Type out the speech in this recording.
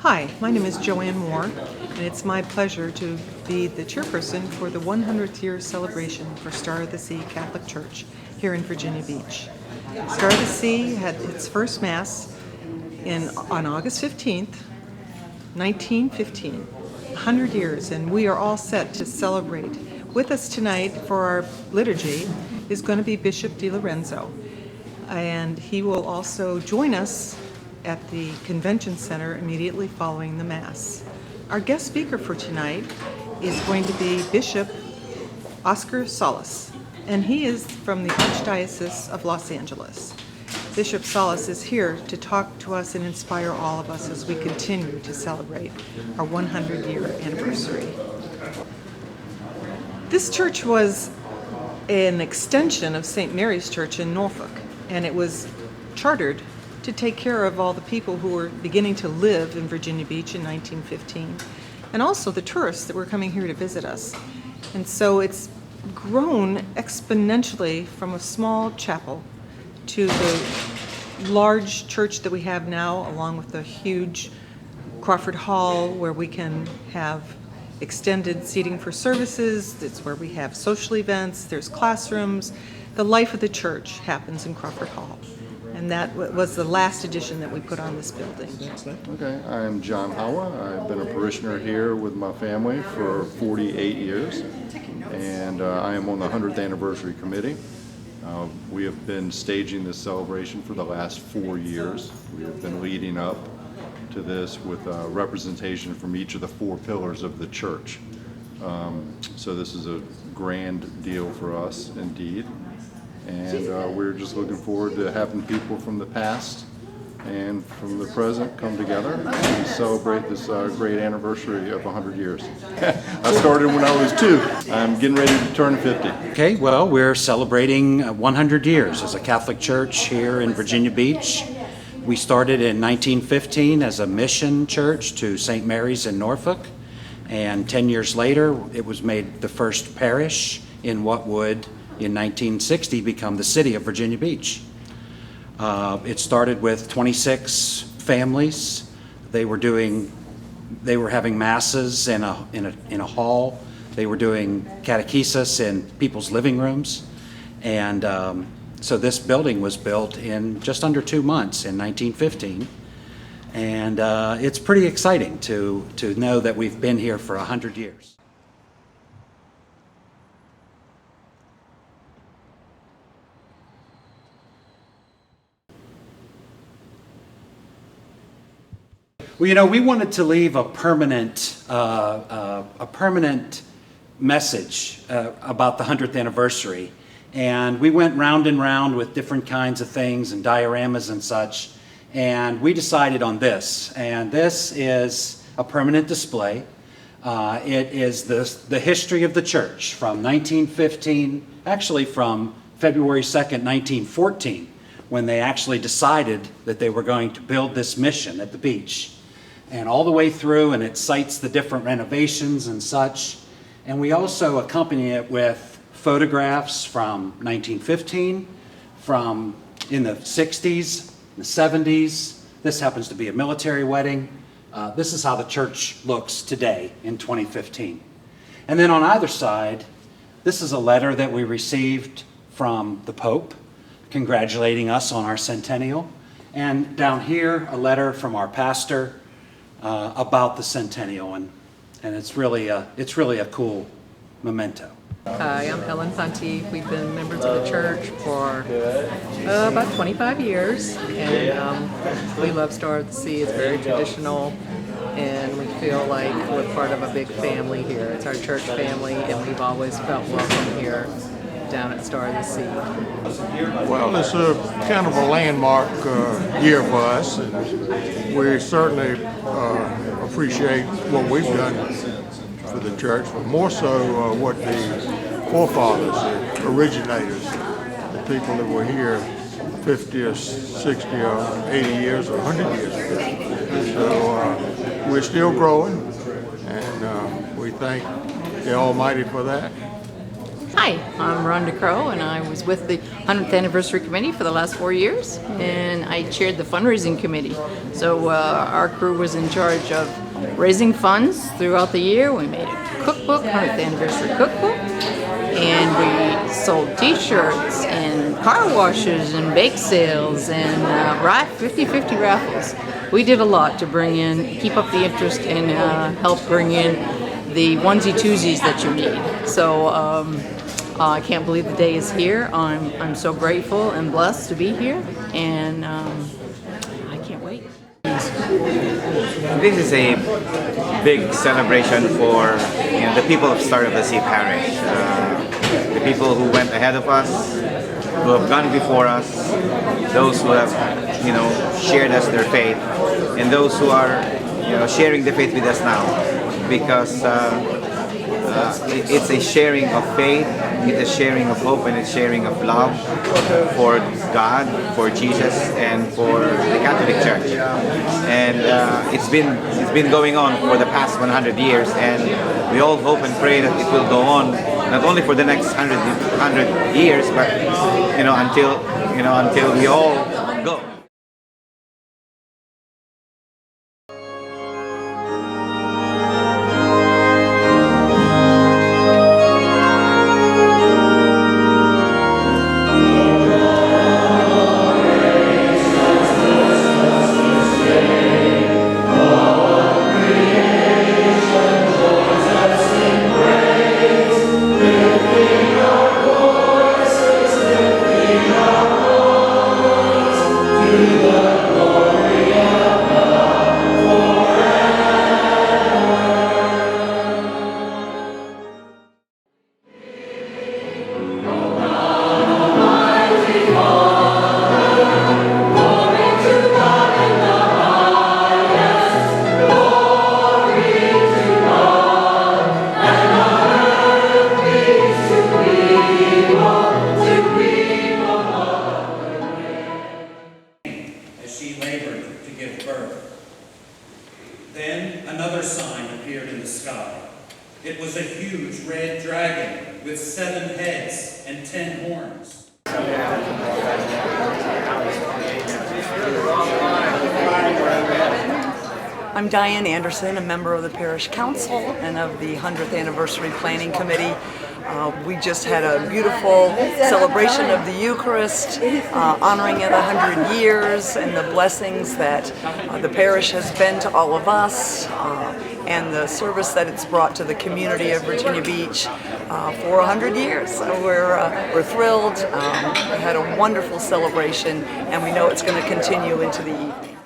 Hi, my name is Joanne Moore, and it's my pleasure to be the chairperson for the 100th year celebration for Star of the Sea Catholic Church here in Virginia Beach. Star of the Sea had its first Mass on August 15th, 1915, 100 years, and we are all set to celebrate. With us tonight for our liturgy is going to be Bishop DiLorenzo, and he will also join us at the Convention Center immediately following the Mass. Our guest speaker for tonight is going to be Bishop Oscar Salas, and he is from the Archdiocese of Los Angeles. Bishop Salas is here to talk to us and inspire all of us as we continue to celebrate our 100-year anniversary. This church was an extension of St. Mary's Church in Norfolk, and it was chartered to take care of all the people who were beginning to live in Virginia Beach in 1915, and also the tourists that were coming here to visit us. And so it's grown exponentially from a small chapel to the large church that we have now, along with the huge Crawford Hall where we can have extended seating for services. It's where we have social events, there's classrooms. The life of the church happens in Crawford Hall. And that was the last edition that we put on this building. Okay, I'm John Hawa. I've been a parishioner here with my family for 48 years, and I am on the 100th anniversary committee. We have been staging this celebration for the last 4 years. We have been leading up to this with representation from each of the 4 pillars of the church. So this is a grand deal for us indeed. And we're just looking forward to having people from the past and from the present come together and celebrate this great anniversary of 100 years. I started when I was 2. I'm getting ready to turn 50. Okay, well, we're celebrating 100 years as a Catholic church here in Virginia Beach. We started in 1915 as a mission church to St. Mary's in Norfolk, and 10 years later it was made the first parish in what would in 1960 become the city of Virginia Beach. It started with 26 families. They were having masses in a hall. They were doing catechesis in people's living rooms. And so this building was built in just under 2 months in 1915. And it's pretty exciting to know that we've been here for 100 years. Well, we wanted to leave a permanent message about the 100th anniversary, and we went round and round with different kinds of things and dioramas and such, and we decided on this. And this is a permanent display. It is the history of the church from 1915, actually from February 2nd, 1914, when they actually decided that they were going to build this mission at the beach. And all the way through, and it cites the different renovations and such. And we also accompany it with photographs from 1915, from in the 60s, the 70s. This happens to be a military wedding. This is how the church looks today in 2015. And then on either side, this is a letter that we received from the Pope congratulating us on our centennial. And down here, a letter from our pastor about the centennial, and it's really a cool memento. Hi, I'm Ellen Punty. We've been members of the church for about 25 years, and we love Star of the Sea. It's very traditional, and we feel like we're part of a big family here. It's our church family, and we've always felt welcome here down at Star of the Sea. Well, it's a kind of a landmark year for us, and we certainly appreciate what we've done for the church, but more so what the forefathers, the originators, the people that were here 50 or 60 or 80 years or 100 years ago. So we're still growing, and we thank the Almighty for that. Hi, Hi, I'm Rhonda Crow, and I was with the 100th Anniversary Committee for the last 4 years, and I chaired the fundraising committee. So our crew was in charge of raising funds throughout the year. We made a cookbook, 100th Anniversary Cookbook, and we sold t-shirts and car washes and bake sales and 50-50 raffles. We did a lot to bring in, keep up the interest and help bring in the onesie-twosies that you need. So I can't believe the day is here. I'm so grateful and blessed to be here, and I can't wait. This is a big celebration for the people of Star of the Sea Parish, the people who went ahead of us, who have gone before us, those who have shared us their faith, and those who are sharing the faith with us now, because it's a sharing of faith, it's a sharing of hope, and it's sharing of love for God, for Jesus, and for the Catholic Church. And it's been going on for the past 100 years, and we all hope and pray that it will go on not only for the next 100 years, but until we all go. Then another sign appeared in the sky. It was a huge red dragon with 7 heads and 10 horns. I'm Diane Anderson, a member of the Parish Council and of the 100th Anniversary Planning Committee. We just had a beautiful celebration of the Eucharist, honoring it 100 years and the blessings that the parish has been to all of us, and the service that it's brought to the community of Virginia Beach for 100 years. So we're thrilled. We had a wonderful celebration, and we know it's going to continue into the evening.